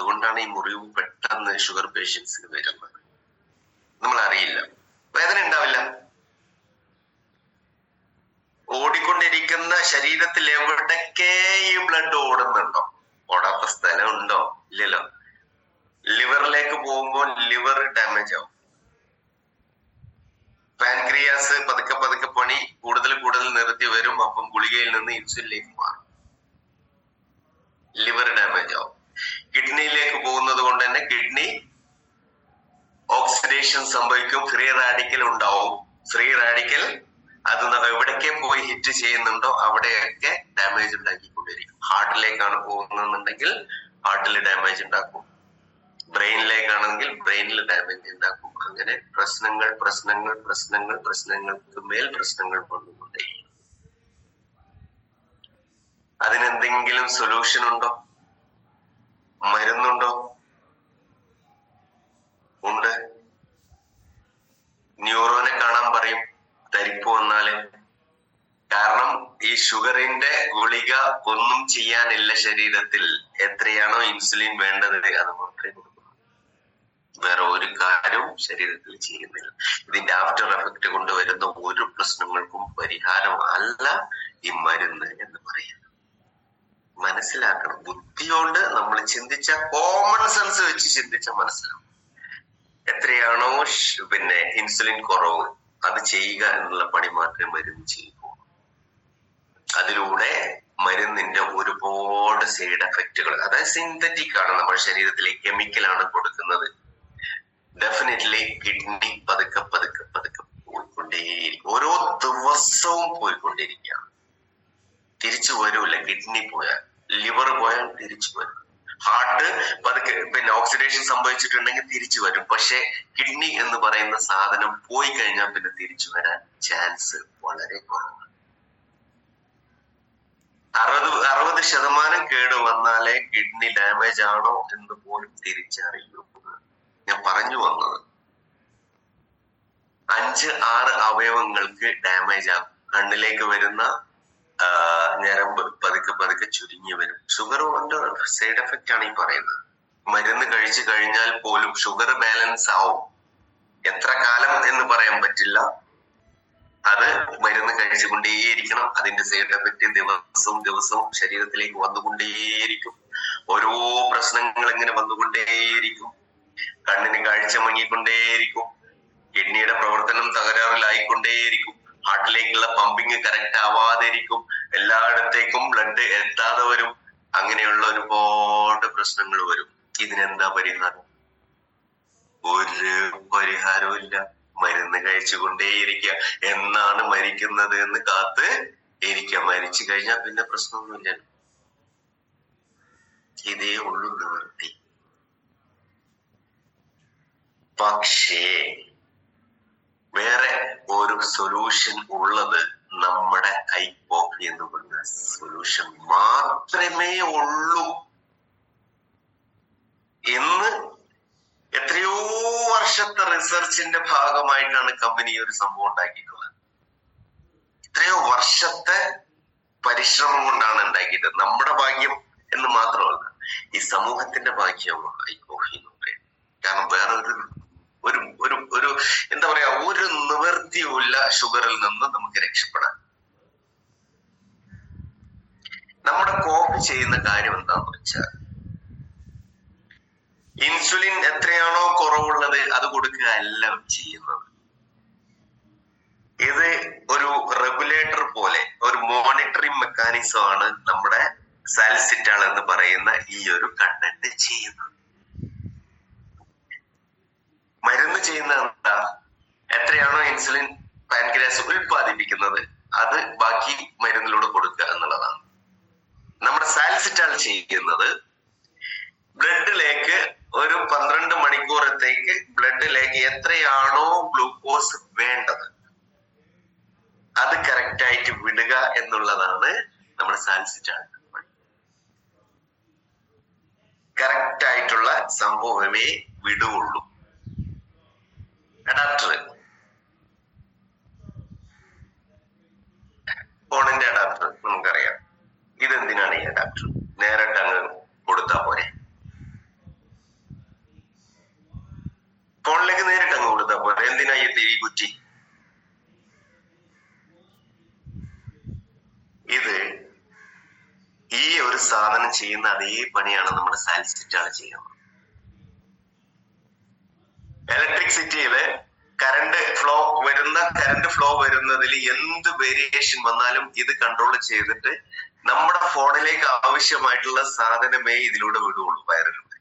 അതുകൊണ്ടാണ് ഈ മുറിവ് പെട്ടെന്ന് ഷുഗർ പേഷ്യൻസിന് വരുന്നത്. നമ്മൾ അറിയില്ല, വേദന ഉണ്ടാവില്ല. ഓടിക്കൊണ്ടിരിക്കുന്ന ശരീരത്തിൽ എവിടൊക്കെ ഈ ബ്ലഡ് ഓടുന്നുണ്ടോ? ഓടാത്ത സ്ഥലം ഉണ്ടോ? ഇല്ലല്ലോ. ലിവറിലേക്ക് പോകുമ്പോൾ ലിവർ ഡാമേജ് ആവും. പാൻക്രിയാസ് പതുക്കെ പതുക്കെ പണി കൂടുതൽ നിർത്തി വരും. അപ്പം ഗുളികയിൽ നിന്ന് ഇൻസുലിനിലേക്ക് മാറും. ലിവർ ഡാമേജ് ആവും. കിഡ്നിയിലേക്ക് പോകുന്നത് കൊണ്ട് തന്നെ കിഡ്നി ഓക്സിഡേഷൻ സംഭവിക്കും. ഫ്രീ റാഡിക്കൽ ഉണ്ടാവും. ഫ്രീ റാഡിക്കൽ അത് എവിടേക്ക് പോയി ഹിറ്റ് ചെയ്യുന്നുണ്ടോ അവിടെയൊക്കെ ഡാമേജ് ഉണ്ടാക്കിക്കൊണ്ടിരിക്കും. ഹാർട്ടിലേക്കാണ് പോകുന്നുണ്ടെങ്കിൽ ഹാർട്ടിൽ ഡാമേജ് ഉണ്ടാക്കും. ബ്രെയിനിലേക്കാണെങ്കിൽ ബ്രെയിനിൽ ഡാമേജ് ഉണ്ടാക്കും. അങ്ങനെ പ്രശ്നങ്ങൾക്ക് മേൽ പ്രശ്നങ്ങൾ വന്നുകൊണ്ടേയിരിക്കും. അതിനെന്തെങ്കിലും സൊല്യൂഷൻ ഉണ്ടോ? മരുന്നുണ്ടോ? ഉണ്ട്. ന്യൂറോനെ കാണാൻ പറയും തരിപ്പ് വന്നാല്. കാരണം ഈ ഷുഗറിന്റെ ഗുളിക ഒന്നും ചെയ്യാനില്ല ശരീരത്തിൽ. എത്രയാണോ ഇൻസുലിൻ വേണ്ടത് അത് മാത്രമേ കൊടുക്കൂ. വേറെ ഒരു കാര്യവും ശരീരത്തിൽ ചെയ്യുന്നില്ല. ഇതിന്റെ ആഫ്റ്റർ എഫക്ട് കൊണ്ടുവരുന്ന ഒരു പ്രശ്നങ്ങൾക്കും പരിഹാരം അല്ല ഈ മരുന്ന് എന്ന് പറയുന്നത്. മനസ്സിലാക്കണം. ബുദ്ധിയോണ്ട് നമ്മൾ ചിന്തിച്ച, കോമൺ സെൻസ് വെച്ച് ചിന്തിച്ച മനസ്സിലാവും. എത്രയാണോ ഇൻസുലിൻ കുറവ് അത് ചെയ്യുക എന്നുള്ള പണി മാത്രമേ മരുന്ന് ചെയ്യൂ. അതിലൂടെ മരുന്നിന്റെ ഒരുപാട് സൈഡ് എഫക്റ്റുകൾ, അതായത് സിന്തറ്റിക് ആണ്, നമ്മുടെ ശരീരത്തിലേക്ക് കെമിക്കലാണ് കൊടുക്കുന്നത്. ഡെഫിനറ്റ്ലി കിഡ്നി പതുക്കെ പോയിക്കൊണ്ടേയിരിക്കും. ഓരോ ദിവസവും പോയിക്കൊണ്ടിരിക്കുകയാണ്. തിരിച്ചു വരൂല. കിഡ്നി പോയാൽ, ലിവർ പോയാൽ തിരിച്ചു വരും. ഹാർട്ട് പതുക്കെ ഓക്സിഡേഷൻ സംഭവിച്ചിട്ടുണ്ടെങ്കിൽ തിരിച്ചു വരും. പക്ഷെ കിഡ്നി എന്ന് പറയുന്ന സാധനം പോയി കഴിഞ്ഞാൽ പിന്നെ തിരിച്ചു വരാൻ ചാൻസ് വളരെ കുറവാണ്. 60% കേട് വന്നാലേ കിഡ്നി ഡാമേജ് ആണോ എന്ന് പോലും തിരിച്ചറിയൂ. ഞാൻ പറഞ്ഞു വന്നത് 5-6 അവയവങ്ങൾക്ക് ഡാമേജ് ആകും. കണ്ണിലേക്ക് വരുന്ന ഞരമ്പ് പതുക്കെ ചുരുങ്ങി വരും. ഷുഗർ കൊണ്ട് സൈഡ് എഫക്റ്റ് ആണ് ഈ പറയുന്നത്. മരുന്ന് കഴിച്ചു കഴിഞ്ഞാൽ പോലും ഷുഗർ ബാലൻസ് ആവും. എത്ര കാലം എന്ന് പറയാൻ പറ്റില്ല. അത് മരുന്ന് കഴിച്ചുകൊണ്ടേയിരിക്കണം. അതിന്റെ സൈഡ് എഫക്റ്റ് ദിവസവും ശരീരത്തിലേക്ക് വന്നുകൊണ്ടേയിരിക്കും. ഓരോ പ്രശ്നങ്ങൾ ഇങ്ങനെ വന്നുകൊണ്ടേയിരിക്കും. കണ്ണിന് കാഴ്ച മങ്ങിക്കൊണ്ടേയിരിക്കും. കിഡ്നിയുടെ പ്രവർത്തനം തകരാറിലായിക്കൊണ്ടേയിരിക്കും. ഹാർട്ടിലേക്കുള്ള പമ്പിങ് കറക്റ്റ് ആവാതിരിക്കും. എല്ലായിടത്തേക്കും ബ്ലഡ് എത്താതെ വരും. അങ്ങനെയുള്ള ഒരുപാട് പ്രശ്നങ്ങൾ വരും. ഇതിനെന്താ പരിഹാരം? ഒരു പരിഹാരവും ഇല്ല. മരുന്ന് കഴിച്ചുകൊണ്ടേയിരിക്കുക. എന്നാണ് മരിക്കുന്നത് എന്ന് കാത്ത് ഇരിക്കുക. മരിച്ചു കഴിഞ്ഞാൽ പിന്നെ പ്രശ്നമൊന്നുമില്ല. ഇതേ ഉള്ളൂ നിവൃത്തി. പക്ഷേ വേറെ ഒരു സൊല്യൂഷൻ ഉള്ളത് നമ്മുടെ ഹൈപ്പോക്സി എന്ന് പറഞ്ഞ സൊല്യൂഷൻ മാത്രമേ ഉള്ളൂ എന്ന് എത്രയോ വർഷത്തെ റിസർച്ചിന്റെ ഭാഗമായിട്ടാണ് കമ്പനി ഒരു സംഭവം ഉണ്ടാക്കിയിട്ടുള്ളത്. എത്രയോ വർഷത്തെ പരിശ്രമം കൊണ്ടാണ് ഉണ്ടാക്കിയത്. നമ്മുടെ ഭാഗ്യം എന്ന് മാത്രമല്ല, ഈ സമൂഹത്തിന്റെ ഭാഗ്യമാണ് ഹൈപ്പോക്സി എന്ന് പറയുന്നത്. കാരണം വേറെ ഒരു എന്താ പറയാ, ഒരു നിവൃത്തിയുമില്ല ഷുഗറിൽ നിന്ന് നമുക്ക് രക്ഷപ്പെടാൻ. നമ്മുടെ കോപ്പി ചെയ്യുന്ന കാര്യം എന്താന്ന് വെച്ചാൽ, ഇൻസുലിൻ എത്രയാണോ കുറവുള്ളത് അത് കൊടുക്കുക അല്ല ചെയ്യുന്നത്. ഇത് ഒരു റെഗുലേറ്റർ പോലെ, ഒരു മോണിറ്ററിംഗ് മെക്കാനിസം ആണ് നമ്മുടെ സാൽസിറ്റാൾ എന്ന് പറയുന്ന ഈ ഒരു കണ്ടന്റ് ചെയ്യുന്നത്. മരുന്ന് ചെയ്യുന്നത് എന്താ? എത്രയാണോ ഇൻസുലിൻ പാൻക്രിയാസ് ഉൽപ്പാദിപ്പിക്കുന്നത് അത് ബാക്കി മരുന്നിലൂടെ കൊടുക്കുക എന്നുള്ളതാണ്. നമ്മുടെ സാൽസിറ്റാൾ ചെയ്യുന്നത് ബ്ലഡിലേക്ക് ഒരു 12 മണിക്കൂറത്തേക്ക് ബ്ലഡിലേക്ക് എത്രയാണോ ഗ്ലൂക്കോസ് വേണ്ടത് അത് കറക്റ്റ് ആയിട്ട് വിടുക എന്നുള്ളതാണ് നമ്മുടെ സാൽസിറ്റാൾ. കറക്റ്റ് ആയിട്ടുള്ള സംഭവമേ വിടുകയുള്ളൂ. അഡാപ്റ്റർ, ഫോണിന്റെ അഡാപ്റ്റർ നമുക്കറിയാം. ഇതെന്തിനാണ് ഈ അഡാപ്റ്റർ? നേരിട്ട് അങ്ങ് കൊടുത്താൽ പോരെ. ഡ്യൂട്ടി. ഇത് ഈ ഒരു സാധനം ചെയ്യുന്ന അതേ പണിയാണ് നമ്മുടെ സാൽസിറ്റാൾ ചെയ്യുന്നത്. ഇലക്ട്രിസിറ്റിയില് കറണ്ട് ഫ്ലോ വരുന്നതിൽ എന്ത് വേരിയേഷൻ വന്നാലും ഇത് കൺട്രോൾ ചെയ്തിട്ട് നമ്മുടെ ഫോണിലേക്ക് ആവശ്യമായിട്ടുള്ള സാധനമേ ഇതിലൂടെ വിടുകയുള്ളൂ, വയറിലൂടെ.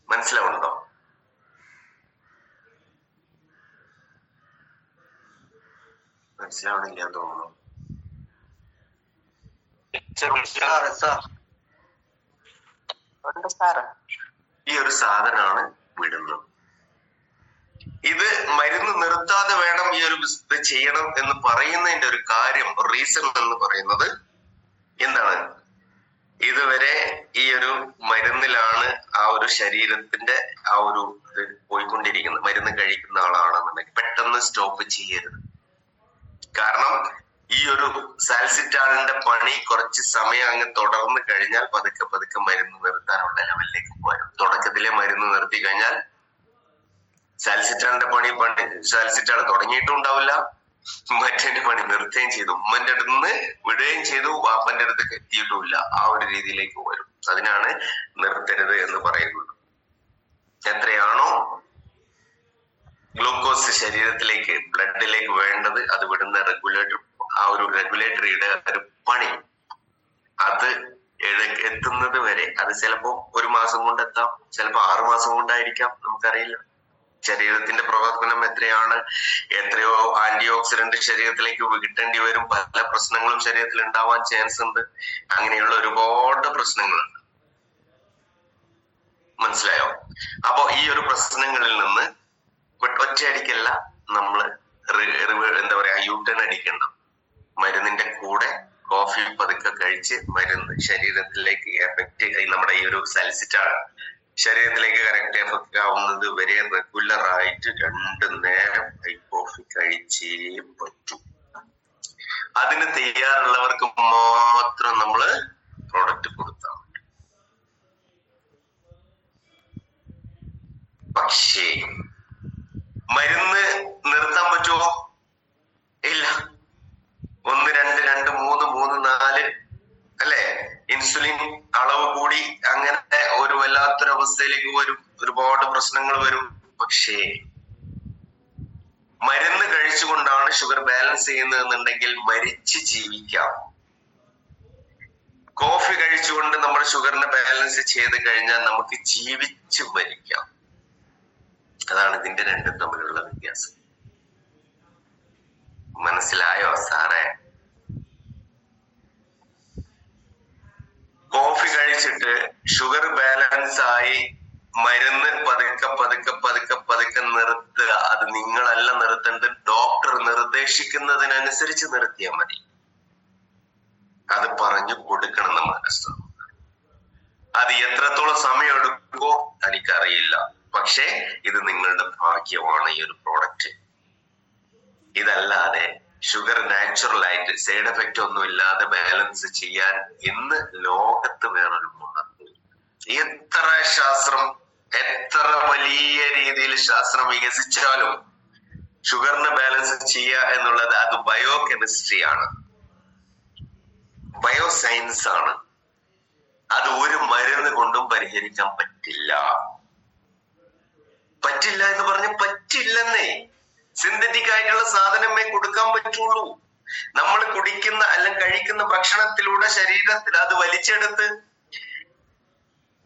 മനസ്സിലാവുന്നുണ്ടോ? മനസ്സിലാവണില്ല തോന്നുന്നു. ഈ ഒരു സാധനമാണ് വിടുന്നത്. ഇത് മരുന്ന് നിർത്താതെ വേണം ഈ ഒരു ഇത് ചെയ്യണം എന്ന് പറയുന്നതിന്റെ ഒരു കാര്യം, റീസൺ എന്ന് പറയുന്നത് എന്താണ്? ഇതുവരെ ഈ ഒരു മരുന്നിലാണ് ആ ഒരു ശരീരത്തിന്റെ ആ ഒരു ഇത് പോയിക്കൊണ്ടിരിക്കുന്നത്. മരുന്ന് കഴിക്കുന്ന ആളാണെന്നുണ്ടെങ്കിൽ പെട്ടെന്ന് സ്റ്റോപ്പ് ചെയ്യരുത്. കാരണം ഈ ഒരു സാൽസിറ്റാളിന്റെ പണി കുറച്ച് സമയം അങ്ങ് തുടർന്ന് കഴിഞ്ഞാൽ പതുക്കെ പതുക്കെ മരുന്ന് നിർത്താനുള്ള ലെവലിലേക്ക് പോരും. തുടക്കത്തിലെ മരുന്ന് നിർത്തി കഴിഞ്ഞാൽ സാൽസിറ്റാളിന്റെ സാൽസിറ്റാൾ തുടങ്ങിയിട്ടും ഉണ്ടാവില്ല, മറ്റേ പണി നിർത്തുകയും ചെയ്തു, ഉമ്മന്റെ അടുത്ത് നിന്ന് വിടുകയും ചെയ്തു, വാപ്പന്റെ അടുത്തേക്ക് എത്തിയിട്ടുമില്ല. ആ ഒരു രീതിയിലേക്ക് വരും. അതിനാണ് നിർത്തരുത് എന്ന് പറയുന്നത്. എത്രയാണോ ഗ്ലൂക്കോസ് ശരീരത്തിലേക്ക് ബ്ലഡിലേക്ക് വേണ്ടത് അത് വിടുന്ന ആ ഒരു റെഗുലേറ്ററിയുടെ ഒരു പണി അത് എത്തുന്നത് വരെ, അത് ചിലപ്പോ 1 മാസം കൊണ്ടെത്താം, ചിലപ്പോ 6 മാസം കൊണ്ടായിരിക്കാം, നമുക്കറിയില്ല. ശരീരത്തിന്റെ പ്രവർത്തനം എത്രയോ ആന്റി ഓക്സിഡന്റ് ശരീരത്തിലേക്ക് കിട്ടേണ്ടി വരും. പല പ്രശ്നങ്ങളും ശരീരത്തിൽ ഉണ്ടാവാൻ ചാൻസ് ഉണ്ട്. അങ്ങനെയുള്ള ഒരുപാട് പ്രശ്നങ്ങളുണ്ട്. മനസ്സിലായോ? അപ്പോ ഈ ഒരു പ്രശ്നങ്ങളിൽ നിന്ന് ഒറ്റയടിക്കല്ല നമ്മള് എന്താ പറയാ യൂട്ടേൺ അടിക്കേണ്ടത്. മരുന്നിന്റെ കൂടെ കോഫി പതുക്കെ കഴിച്ച് മരുന്ന് ശരീരത്തിലേക്ക് എഫക്ട്, നമ്മുടെ ഈ ഒരു സാൽസിറ്റാൾ ശരീരത്തിലേക്ക് കറക്റ്റ് എഫക്ട് ആവുന്നത് വരെ റെഗുലർ ആയിട്ട് 2 നേരം ഈ കോഫി കഴിച്ചേ പറ്റൂ. അതിന് തയ്യാറുള്ളവർക്ക് മാത്രം നമ്മള് പ്രോഡക്റ്റ് കൊടുത്താൽ മതി. പക്ഷേ മരുന്ന് നിർത്താൻ പറ്റുമോ? ഇല്ല. 1, 2, 2, 3, 3, 4 അല്ലെ? ഇൻസുലിൻ അളവ് കൂടി അങ്ങനെ ഒരു വല്ലാത്തൊരവസ്ഥയിലേക്ക് വരും, ഒരുപാട് പ്രശ്നങ്ങൾ വരും. പക്ഷേ മരുന്ന് കഴിച്ചുകൊണ്ടാണ് ഷുഗർ ബാലൻസ് ചെയ്യുന്നതെന്നുണ്ടെങ്കിൽ മരിച്ച് ജീവിക്കാം. കോഫി കഴിച്ചുകൊണ്ട് നമ്മൾ ഷുഗറിനെ ബാലൻസ് ചെയ്ത് കഴിഞ്ഞാൽ നമുക്ക് ജീവിച്ച് മരിക്കാം. അതാണ് ഇതിന്റെ രണ്ടും തമ്മിലുള്ള വ്യത്യാസം. മനസ്സിലായോ സാറേ? കോഫി കഴിച്ചിട്ട് ഷുഗർ ബാലൻസ് ആയി മരുന്ന് പതുക്കെ പതുക്കെ പതുക്കെ പതുക്കെ നിർത്തുക. അത് നിങ്ങളല്ല നിർത്തേണ്ടത്, ഡോക്ടർ നിർദ്ദേശിക്കുന്നതിനനുസരിച്ച് നിർത്തിയാൽ മതി. അത് പറഞ്ഞു കൊടുക്കണം നമ്മൾ കസ്റ്റമർ. അത് എത്രത്തോളം സമയം എടുക്കുമോ എനിക്കറിയില്ല. പക്ഷേ ഇത് നിങ്ങളുടെ ഭാഗ്യമാണ് ഈ ഒരു പ്രോഡക്റ്റ്. ഇതല്ലാതെ ഷുഗർ നാച്ചുറൽ ആയിട്ട് സൈഡ് എഫക്റ്റ് ഒന്നും ഇല്ലാതെ ബാലൻസ് ചെയ്യാൻ ഇന്ന് ലോകത്ത് വേറൊരു പ്രോഡക്റ്റ്. എത്ര ശാസ്ത്രം, എത്ര വലിയ രീതിയിൽ ശാസ്ത്രം വികസിച്ചാലും ഷുഗറിനെ ബാലൻസ് ചെയ്യുക എന്നുള്ളത് അത് ബയോ കെമിസ്ട്രി ആണ്, ബയോ സയൻസ് ആണ്. അത് ഒരു മരുന്ന് കൊണ്ടും പരിഹരിക്കാൻ പറ്റില്ല. പറ്റില്ല എന്ന് പറഞ്ഞ് പറ്റില്ലെന്നേ. സിന്തറ്റിക് ആയിട്ടുള്ള സാധനമേ കൊടുക്കാൻ പറ്റുള്ളൂ. നമ്മൾ കുടിക്കുന്ന അല്ലെങ്കിൽ കഴിക്കുന്ന ഭക്ഷണത്തിലൂടെ ശരീരത്തിൽ അത് വലിച്ചെടുത്ത്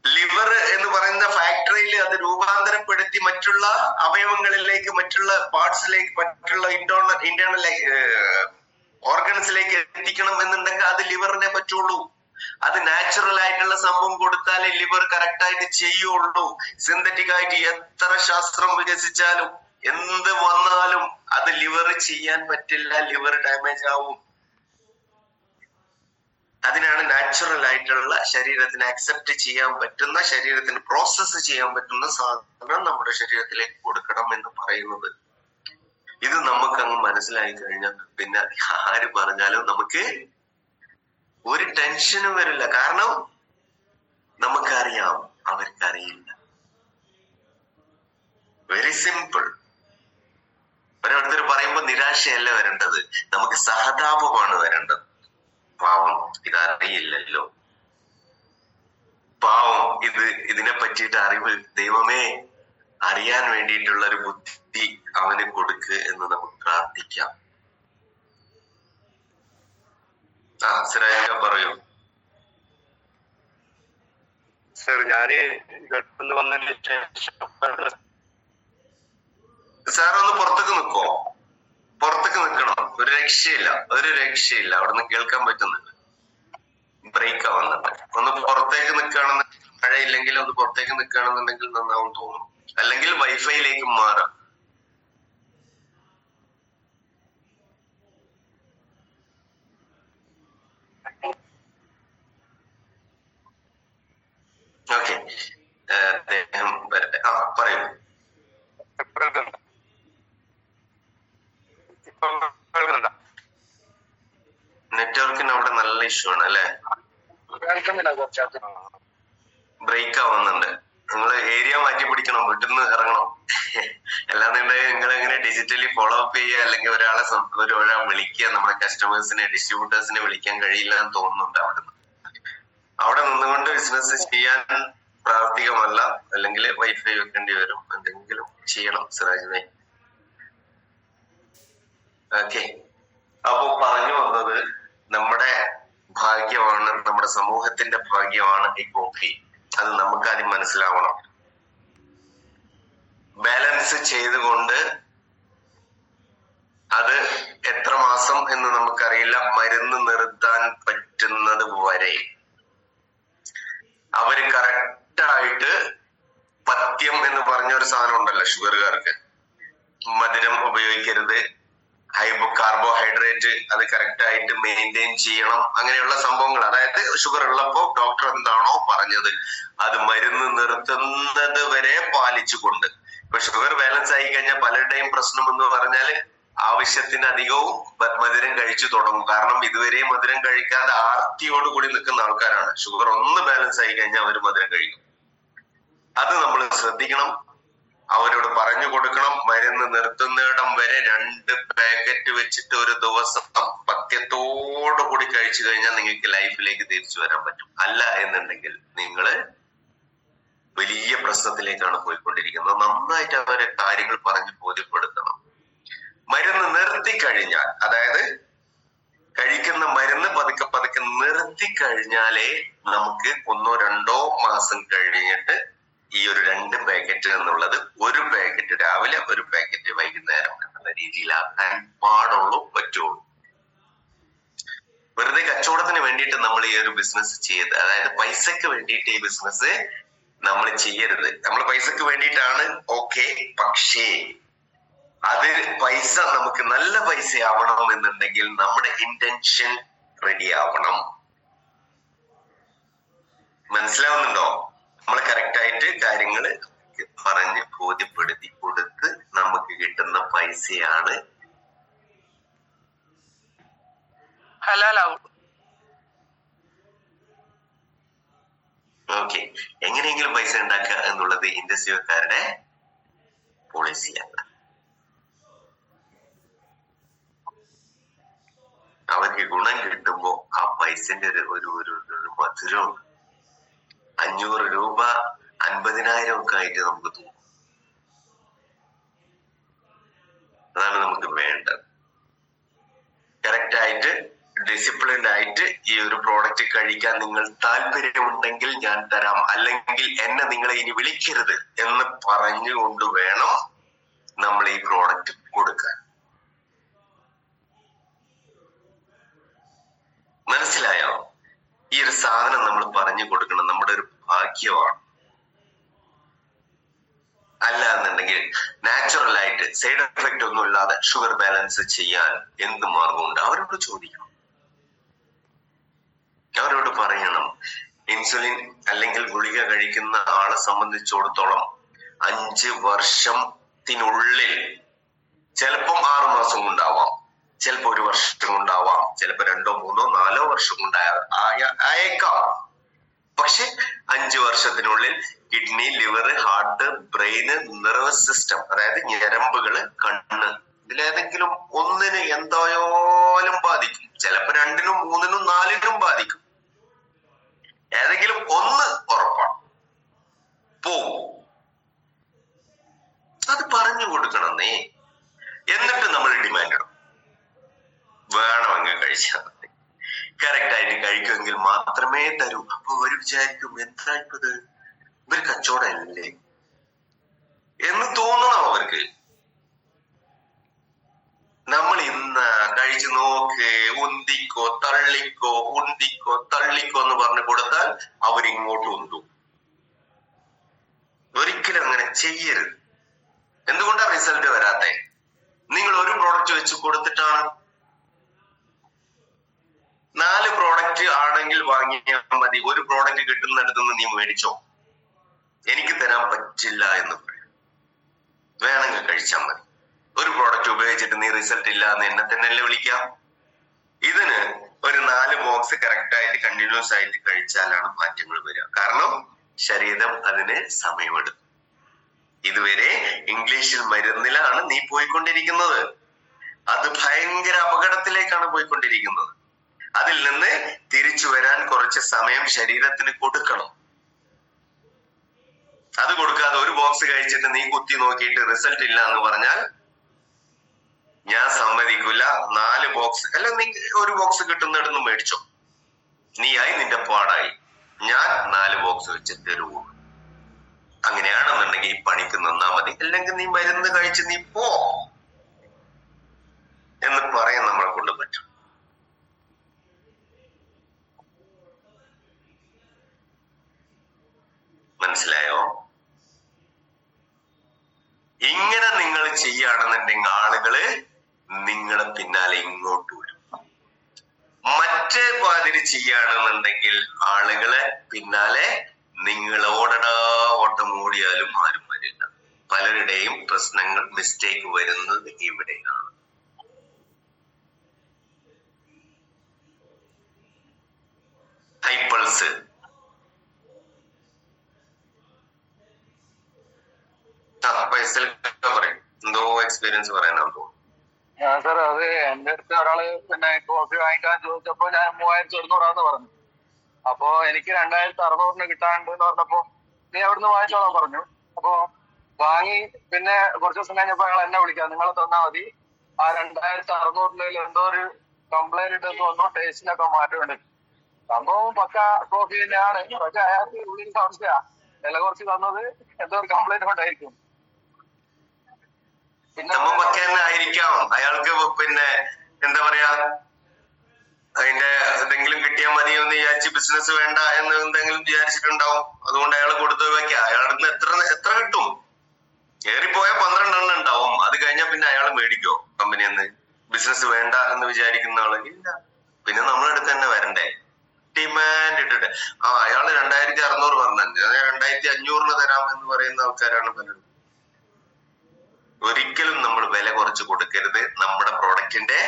ലിവർ എന്ന് പറയുന്ന ഫാക്ടറിയിൽ അത് രൂപാന്തരപ്പെടുത്തി മറ്റുള്ള അവയവങ്ങളിലേക്ക്, മറ്റുള്ള പാർട്സിലേക്ക്, മറ്റുള്ള ഇന്റേണൽ ഓർഗൻസിലേക്ക് എത്തിക്കണം എന്നുണ്ടെങ്കിൽ അത് ലിവറിനെ പറ്റുള്ളൂ. അത് നാച്ചുറൽ ആയിട്ടുള്ള സംഭവം കൊടുത്താലേ ലിവർ കറക്റ്റ് ആയിട്ട് ചെയ്യുള്ളൂ. സിന്തറ്റിക് ആയിട്ട് എത്ര ശാസ്ത്രം വികസിച്ചാലും എന്ത് വന്നാലും അത് ലിവർ ചെയ്യാൻ പറ്റില്ല, ലിവർ ഡാമേജ് ആവും. അതിനാണ് നാച്ചുറൽ ആയിട്ടുള്ള ശരീരത്തിന് അക്സെപ്റ്റ് ചെയ്യാൻ പറ്റുന്ന, ശരീരത്തിന് പ്രോസസ്സ് ചെയ്യാൻ പറ്റുന്ന സാധനം നമ്മുടെ ശരീരത്തിലേക്ക് കൊടുക്കണം എന്ന് പറയുന്നത്. ഇത് നമുക്ക് അങ്ങ് മനസ്സിലായി കഴിഞ്ഞാൽ പിന്നെ ആര് പറഞ്ഞാലും നമുക്ക് ഒരു ടെൻഷനും വരില്ല. കാരണം നമുക്കറിയാം, അവർക്കറിയില്ല. Very simple. ഓരോരുത്തർ പറയുമ്പോൾ നിരാശയല്ല വരേണ്ടത്, നമുക്ക് സഹതാപമാണ് വരേണ്ടത്. പാവം ഇതറിയില്ലല്ലോ, പാവം ഇതിനെ പറ്റിയിട്ട് അറിവ് ദൈവമേ അറിയാൻ വേണ്ടിയിട്ടുള്ള ഒരു ബുദ്ധി അവന് കൊടുക്ക് എന്ന് നമുക്ക് പ്രാർത്ഥിക്കാം. സിറാജ പറയൂ. സർ, ഞാന് ഗൾഫിൽ വന്നതിന് ശേഷം സാർ ഒന്ന് പുറത്തേക്ക് നിൽക്കോ? പുറത്തേക്ക് നിൽക്കണം. ഒരു രക്ഷയില്ല. അവിടുന്ന് കേൾക്കാൻ പറ്റുന്നില്ല, ബ്രേക്ക് ആവുന്നുണ്ട്. ഒന്ന് പുറത്തേക്ക് നിൽക്കുകയാണെന്ന്, മഴയില്ലെങ്കിൽ ഒന്ന് പുറത്തേക്ക് നിൽക്കുകയാണെന്നുണ്ടെങ്കിൽ നന്നാവും തോന്നും. അല്ലെങ്കിൽ വൈഫൈയിലേക്ക് മാറാം. ഓക്കെ, അദ്ദേഹം വരട്ടെ. പറയൂ. നെറ്റ്വർക്കിന് അവിടെ നല്ല ഇഷ്യൂ ആണ് അല്ലെ? ബ്രേക്ക് ആവുന്നുണ്ട്. നിങ്ങൾ ഏരിയ മാറ്റി പിടിക്കണം, വീട്ടിൽ നിന്ന് ഇറങ്ങണം. അല്ലാന്നുണ്ടെങ്കിൽ നിങ്ങൾ എങ്ങനെ ഡിജിറ്റലി ഫോളോ അപ്പ് ചെയ്യുക, അല്ലെങ്കിൽ ഒരാളെ വിളിക്കുക, നമ്മുടെ കസ്റ്റമേഴ്സിനെ ഡിസ്ട്രിബ്യൂട്ടേഴ്സിനെ വിളിക്കാൻ കഴിയില്ല എന്ന് തോന്നുന്നുണ്ട്. അവിടെ നിന്നുകൊണ്ട് ബിസിനസ് ചെയ്യാൻ പ്രാവർത്തികമല്ല, അല്ലെങ്കിൽ വൈഫൈ വെക്കേണ്ടി വരും, എന്തെങ്കിലും ചെയ്യണം സിറാജിനെ. ഓക്കെ, അപ്പൊ പറഞ്ഞു വന്നത് നമ്മുടെ ഭാഗ്യമാണ്, നമ്മുടെ സമൂഹത്തിന്റെ ഭാഗ്യമാണ് ഈ കോഫി. അത് നമുക്കാദ്യം മനസ്സിലാവണം. ബാലൻസ് ചെയ്തുകൊണ്ട് അത് എത്ര മാസം എന്ന് നമുക്കറിയില്ല, മരുന്ന് നിർത്താൻ പറ്റുന്നത് വരെ അവര് കറക്റ്റായിട്ട് പഥ്യം എന്ന് പറഞ്ഞ ഒരു സാധനം ഉണ്ടല്ലോ ഷുഗറുകാർക്ക്, മധുരം ഉപയോഗിക്കരുത്, കാർബോഹൈഡ്രേറ്റ് അത് കറക്റ്റ് ആയിട്ട് മെയിൻറ്റെയിൻ ചെയ്യണം, അങ്ങനെയുള്ള സംഭവങ്ങൾ. അതായത് ഷുഗർ ഉള്ളപ്പോ ഡോക്ടർ എന്താണോ പറഞ്ഞത് അത് മരുന്ന് നിർത്തുന്നത് വരെ പാലിച്ചുകൊണ്ട്. ഇപ്പൊ ഷുഗർ ബാലൻസ് ആയി കഴിഞ്ഞാൽ പലരുടെയും പ്രശ്നം എന്ന് പറഞ്ഞാൽ ആവശ്യത്തിനധികവും മധുരം കഴിച്ചു തുടങ്ങും. കാരണം ഇതുവരെ മധുരം കഴിക്കാതെ ആർത്തിയോട് കൂടി നിൽക്കുന്ന ആൾക്കാരാണ്. ഷുഗർ ഒന്ന് ബാലൻസ് ആയി കഴിഞ്ഞാൽ അവർ മധുരം കഴിക്കും. അത് നമ്മൾ ശ്രദ്ധിക്കണം, അവരോട് പറഞ്ഞു കൊടുക്കണം. മരുന്ന് നിർത്തുന്നിടം വരെ 2 പാക്കറ്റ് വെച്ചിട്ട് ഒരു ദിവസം പഥ്യത്തോടു കൂടി കഴിച്ചു കഴിഞ്ഞാൽ നിങ്ങൾക്ക് ലൈഫിലേക്ക് തിരിച്ചു വരാൻ പറ്റും. അല്ല എന്നുണ്ടെങ്കിൽ നിങ്ങള് വലിയ പ്രശ്നത്തിലേക്കാണ് പോയിക്കൊണ്ടിരിക്കുന്നത്. നന്നായിട്ട് അവരെ കാര്യങ്ങൾ പറഞ്ഞ് ബോധ്യപ്പെടുത്തണം. മരുന്ന് നിർത്തി കഴിഞ്ഞാൽ, അതായത് കഴിക്കുന്ന മരുന്ന് പതുക്കെ നിർത്തി കഴിഞ്ഞാലേ നമുക്ക് 1-2 മാസം കഴിഞ്ഞിട്ട് ഈ ഒരു 2 പാക്കറ്റ് എന്നുള്ളത് 1 പാക്കറ്റ് രാവിലെ 1 പാക്കറ്റ് വൈകുന്നേരം എന്നുള്ള രീതിയിലാക്കാൻ പറ്റുള്ളൂ. വെറുതെ കച്ചവടത്തിന് വേണ്ടിയിട്ട് നമ്മൾ ഈ ഒരു ബിസിനസ് ചെയ്ത്, അതായത് പൈസക്ക് വേണ്ടിയിട്ട് ഈ ബിസിനസ് നമ്മൾ ചെയ്യരുത്. നമ്മൾ പൈസക്ക് വേണ്ടിയിട്ടാണ്, ഓക്കെ, പക്ഷേ അത് പൈസ നമുക്ക് നല്ല പൈസ ആവണം എന്നുണ്ടെങ്കിൽ നമ്മുടെ ഇന്റൻഷൻ റെഡി ആവണം. മനസ്സിലാവുന്നുണ്ടോ? നമ്മൾ കറക്റ്റ് ആയിട്ട് കാര്യങ്ങൾ പറഞ്ഞ് ബോധ്യപ്പെടുത്തി കൊടുത്ത് നമുക്ക് കിട്ടുന്ന പൈസയാണ് ഹലാലാവും. ഓക്കെ, എങ്ങനെയെങ്കിലും പൈസ ഉണ്ടാക്കുക എന്നുള്ളത് ഇൻഡസ്ട്രിക്കാരുടെ പോളിസിയാണ്. അവർക്ക് ഗുണം കിട്ടുമ്പോ ആ പൈസന്റെ ഒരു മധുരവും 500 രൂപ 50,000 ഒക്കെ ആയിട്ട് നമുക്ക് തോന്നും. അതാണ് നമുക്ക് വേണ്ടത്. കറക്റ്റ് ആയിട്ട് ഡിസിപ്ലിൻഡ് ആയിട്ട് ഈ ഒരു പ്രോഡക്റ്റ് കഴിക്കാൻ നിങ്ങൾ താല്പര്യമുണ്ടെങ്കിൽ ഞാൻ തരാം, അല്ലെങ്കിൽ എന്നെ നിങ്ങളെ ഇനി വിളിക്കരുത് എന്ന് പറഞ്ഞുകൊണ്ട് വേണം നമ്മൾ ഈ പ്രോഡക്റ്റ് കൊടുക്കാൻ. മനസ്സിലായോ? ഈ ഒരു സാധനം നമ്മൾ പറഞ്ഞു കൊടുക്കണം, നമ്മുടെ ഒരു ഭാഗ്യമാണ്. അല്ല എന്നുണ്ടെങ്കിൽ നാച്ചുറൽ ആയിട്ട് സൈഡ് എഫക്റ്റ് ഒന്നും ഇല്ലാതെ ഷുഗർ ബാലൻസ് ചെയ്യാൻ എന്ത് മാർഗമുണ്ട്? അവരോട് ചോദിക്കണം, അവരോട് പറയണം. ഇൻസുലിൻ അല്ലെങ്കിൽ ഗുളിക കഴിക്കുന്ന ആളെ സംബന്ധിച്ചിടത്തോളം 5 വർഷത്തിനുള്ളിൽ, ചിലപ്പം 6 മാസം കൊണ്ടാവാം, ചിലപ്പോ 1 വർഷം കൊണ്ടാവാം, ചിലപ്പോ 2, 3, 4 വർഷം കൊണ്ടായേക്കാം. പക്ഷെ 5 വർഷത്തിനുള്ളിൽ kidney, liver, heart, brain, nervous system, അതായത് ഞരമ്പുകള്, കണ്ണ്, ഇതിലേതെങ്കിലും ഒന്നിന് എന്തായാലും ബാധിക്കും. ചിലപ്പോ 2നും 3നും 4നും ബാധിക്കും. ഏതെങ്കിലും ഒന്ന് ഉറപ്പാണ്, പോവും. അത് പറഞ്ഞു കൊടുക്കണം നീ. എന്നിട്ട് നമ്മൾ ഡിമാൻഡ് ഇടും, വേണമെങ്കിൽ കഴിച്ചാൽ മതി, കറക്റ്റ് ആയിട്ട് കഴിക്കുമെങ്കിൽ മാത്രമേ തരൂ. അപ്പൊ അവർ വിചാരിക്കും, എന്തായിപ്പത്, ഇവർ കച്ചവടമല്ലേ എന്ന് തോന്നണം അവർക്ക്. നമ്മൾ ഇന്ന് കഴിച്ചു നോക്ക്, ഉന്തിക്കോ തള്ളിക്കോ, ഉന്തിക്കോ തള്ളിക്കോ എന്ന് പറഞ്ഞു കൊടുത്താൽ അവരിങ്ങോട്ട് ഉന്തും. ഒരിക്കലും അങ്ങനെ ചെയ്യരുത്. എന്തുകൊണ്ടാണ് റിസൾട്ട് വരാത്തെ? നിങ്ങൾ ഒരു പ്രോഡക്റ്റ് വെച്ച് കൊടുത്തിട്ടാണ്. 4 പ്രോഡക്റ്റ് ആണെങ്കിൽ വാങ്ങിയാൽ മതി. ഒരു പ്രോഡക്റ്റ് കിട്ടുന്നിടത്തുനിന്ന് നീ മേടിച്ചോ, എനിക്ക് തരാൻ പറ്റില്ല എന്ന് പറയും. വേണമെങ്കിൽ കഴിച്ചാൽ മതി. ഒരു പ്രോഡക്റ്റ് ഉപയോഗിച്ചിട്ട് നീ റിസൾട്ട് ഇല്ല എന്ന് എന്നെ തന്നെയല്ലേ വിളിക്കാം. ഇതിന് ഒരു 4 ബോക്സ് കറക്റ്റ് ആയിട്ട് കണ്ടിന്യൂസ് ആയിട്ട് കഴിച്ചാലാണ് മാറ്റങ്ങൾ വരിക. കാരണം ശരീരം അതിന് സമയമെടുക്കും. ഇതുവരെ ഇംഗ്ലീഷിൽ മരുന്നിലാണ് നീ പോയിക്കൊണ്ടിരിക്കുന്നത്. അത് ഭയങ്കര അപകടത്തിലേക്കാണ് പോയിക്കൊണ്ടിരിക്കുന്നത്. അതിൽ നിന്ന് തിരിച്ചു വരാൻ കുറച്ച് സമയം ശരീരത്തിന് കൊടുക്കണം. അത് കൊടുക്കാതെ ഒരു ബോക്സ് കഴിച്ചിട്ട് നീ കുത്തി നോക്കിയിട്ട് റിസൾട്ട് ഇല്ല എന്ന് പറഞ്ഞാൽ ഞാൻ സമ്മതിക്കില്ല. 4 ബോക്സ് അല്ല, നീ ഒരു ബോക്സ് കിട്ടുന്നിടന്ന് മേടിച്ചോ, നീയായി, നിന്റെ പാടായി. ഞാൻ 4 ബോക്സ് വെച്ച് തരുവോ. അങ്ങനെയാണെന്നുണ്ടെങ്കിൽ ഈ പണിക്ക് നിന്നാ മതി. അല്ലെങ്കിൽ നീ മരുന്ന് കഴിച്ച് നീ പോ എന്ന് പറയാൻ നമ്മളെ കൊണ്ട് പറ്റും. മനസ്സിലായോ? ഇങ്ങനെ നിങ്ങൾ ചെയ്യുകയാണെന്നുണ്ടെങ്കിൽ ആളുകള് നിങ്ങളെ പിന്നാലെ ഇങ്ങോട്ട് വരും. മറ്റേ പാതിരി ചെയ്യുകയാണെന്നുണ്ടെങ്കിൽ ആളുകളെ പിന്നാലെ നിങ്ങൾ ഓടടാ ഓട്ടം ഓടിയാലും ആരും വരില്ല. പലരുടെയും പ്രശ്നങ്ങൾ, മിസ്റ്റേക്ക് വരുന്നത് ഇവിടെയാണ്. ഹൈപ്പൾസ് പറയും, എന്തോ എക്സ്പീരിയൻസ് പറയാനാണ് തോന്നുന്നു. സാർ, അത് എന്റെ അടുത്ത് ഒരാള് പിന്നെ കോഫി വാങ്ങിക്കാൻ ചോദിച്ചപ്പോ ഞാൻ 3600 പറഞ്ഞു. അപ്പൊ എനിക്ക് 2600 കിട്ടാണ്ട് എന്ന് പറഞ്ഞപ്പോ നീ അവിടുന്ന് വാങ്ങിച്ചോളാൻ പറഞ്ഞു. അപ്പൊ വാങ്ങി പിന്നെ കുറച്ച് ദിവസം കഴിഞ്ഞപ്പോ അയാൾ എന്നെ വിളിക്കാം, നിങ്ങൾ തന്നാ മതി, ആ 2600 എന്തോ ഒരു കംപ്ലൈന്റ് ഉണ്ടെന്ന് തോന്നുന്നു, ടേസ്റ്റിനൊക്കെ മാറ്റമുണ്ട്. സംഭവം പക്ക കോഫി തന്നെയാണ്. പക്ഷെ അയാൾക്ക് ഉള്ളിൽ സംശയ വില കുറച്ച് തന്നത് എന്തോ ഒരു കംപ്ലൈന്റ് കൊണ്ടായിരിക്കും. ആയിരിക്കാം അയാൾക്ക്. പിന്നെ എന്താ പറയാ, അതിന്റെ എന്തെങ്കിലും കിട്ടിയാൽ മതി എന്ന് വിചാരിച്ച് ബിസിനസ് വേണ്ട എന്ന് എന്തെങ്കിലും വിചാരിച്ചിട്ടുണ്ടാവും. അതുകൊണ്ട് അയാൾ കൊടുത്തു വെക്കാം. അയാളുടെ എത്ര കിട്ടും? ഏറിപ്പോയ 12 എണ്ണം ഉണ്ടാവും. അത് കഴിഞ്ഞാൽ പിന്നെ അയാൾ മേടിക്കോ കമ്പനിന്ന്? ബിസിനസ് വേണ്ട എന്ന് വിചാരിക്കുന്ന ആളെങ്കിൽ ഇല്ല. പിന്നെ നമ്മളെടുത്ത് തന്നെ വരണ്ടേ, ഡിമാൻഡ് ഇട്ടിട്ട്. അയാള് 2600 പറഞ്ഞാൽ 2500 തരാമെന്ന് പറയുന്ന ആൾക്കാരാണ് പലരും. ഒരിക്കലും നമ്മൾ വില കുറച്ച് കൊടുക്കരുത്. നമ്മുടെ പ്രോഡക്റ്റിന്റെ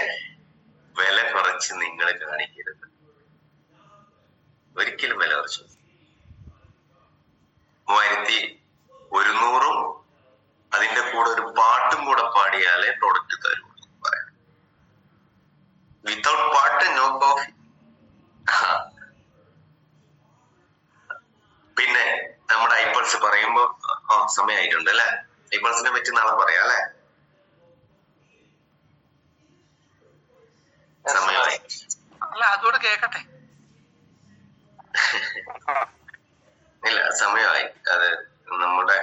വില കുറച്ച് നിങ്ങൾ കാണിക്കരുത്. ഒരിക്കലും വില കുറച്ച് 3100 അതിന്റെ കൂടെ ഒരു പാട്ടും കൂടെ പാടിയാലേ പ്രോഡക്റ്റ് തരൂ പറയാം. വിത്തൗട്ട് പാട്ട് നോ കോഫി. പിന്നെ നമ്മുടെ ഐപ്പൾസ് പറയുമ്പോ സമയമായിട്ടുണ്ട് അല്ലെ? ഐപ്പൾസിനെ പറ്റി നാളെ പറയാം അല്ലെ? സമയമായി അല്ല, അതുകൂടെ കേക്കട്ടെ. ഇല്ല, സമയമായി. അത് നമ്മുടെ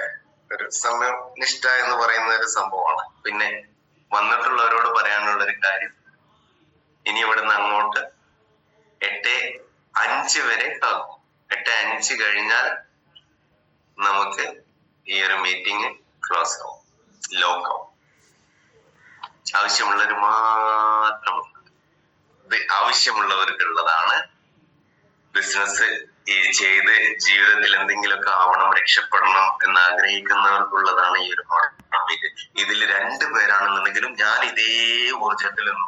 ഒരു സമയനിഷ്ഠ എന്ന് പറയുന്ന ഒരു സംഭവമാണ്. പിന്നെ വന്നിട്ടുള്ളവരോട് പറയാനുള്ള ഒരു കാര്യം, ഇനി ഇവിടുന്ന് അങ്ങോട്ട് 8:05 വരെ ആകും. 8:05 കഴിഞ്ഞാൽ നമുക്ക് ഈ ഒരു മീറ്റിംഗ് ക്ലോസ് ആവും, ലോക്ക് ആവും. ആവശ്യമുള്ളവർ മാത്രമുണ്ട്. ഇത് ആവശ്യമുള്ളവർക്കുള്ളതാണ്. ബിസിനസ് ചെയ്ത് ജീവിതത്തിൽ എന്തെങ്കിലുമൊക്കെ ആവണം, രക്ഷപ്പെടണം എന്ന് ആഗ്രഹിക്കുന്നവർക്കുള്ളതാണ് ഈ ഒരു മീറ്റ്. ഇതിൽ 2 പേരാണെന്നുണ്ടെങ്കിലും ഞാൻ ഇതേ ഊർജത്തിൽ നിന്ന്